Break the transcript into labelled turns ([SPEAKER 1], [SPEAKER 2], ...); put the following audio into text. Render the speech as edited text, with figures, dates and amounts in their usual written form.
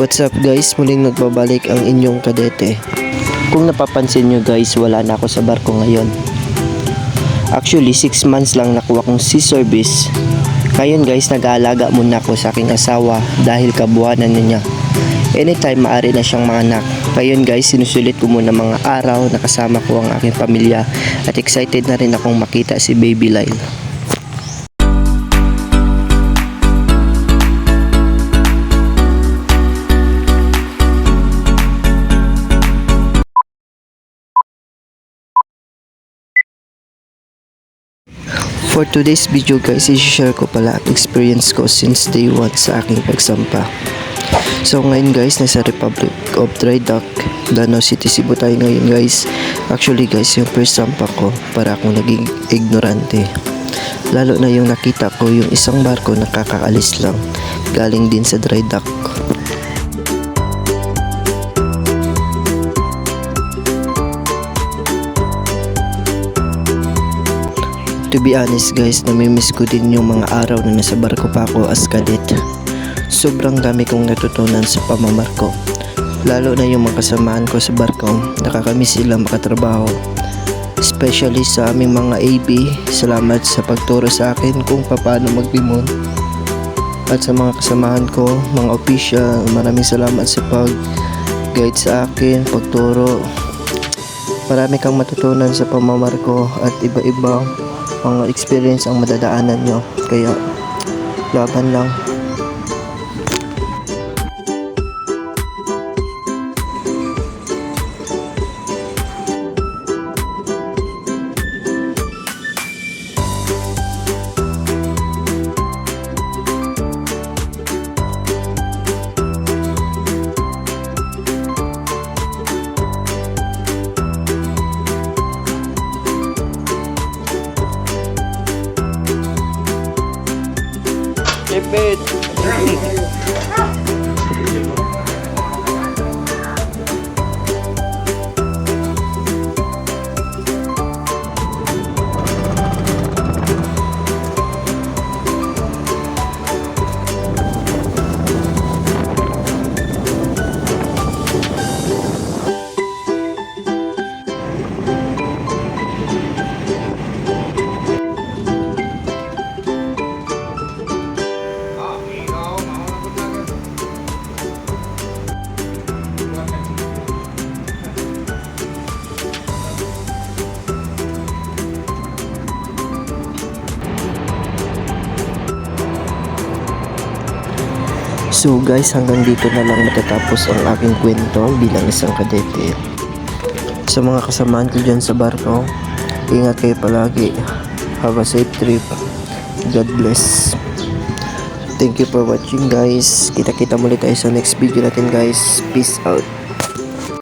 [SPEAKER 1] What's up guys, muling nagbabalik ang inyong kadete. Kung napapansin nyo guys, wala na ako sa barko ngayon. Actually 6 months lang nakuha kong sea service. Ngayon guys, nag-aalaga muna ako sa aking asawa dahil kabuhanan niya. Anytime maaari na siyang manganak. Ngayon guys, sinusulit ko muna mga araw na kasama ko ang aking pamilya at excited na rin akong makita si Baby Lyle. For today's video guys, i-share ko pala ang experience ko since day 1 sa aking pagsampa. So ngayon guys, nasa Republic of Dry Dock, Danau City, Cebu tayo ngayon guys. Actually guys, yung first sampa ko, para akong naging ignorante. Lalo na yung nakita ko yung isang barko na kakaalis lang, galing din sa dry dock. To be honest guys, namimiss ko din yung mga araw na nasa barko pa ako as cadet. Sobrang dami kong natutunan sa pamamarko. Lalo na yung mga kasamaan ko sa barko, nakakamiss sila makatrabaho. Especially sa aming mga AB, salamat sa pagturo sa akin kung paano magbimon. At sa mga kasamahan ko, mga official, maraming salamat sa pag-guide sa akin, pagturo. Marami kang matutunan sa pamamarko at iba-iba mga experience ang madadaanan nyo, kaya laban lang. Ipit. So guys, hanggang dito na lang matatapos ang aking kwento bilang isang kadete. Sa mga kasamaan ko dyan sa barko, ingat kayo palagi. Have a safe trip. God bless. Thank you for watching guys. Kita-kita muli tayo sa next video natin guys. Peace out.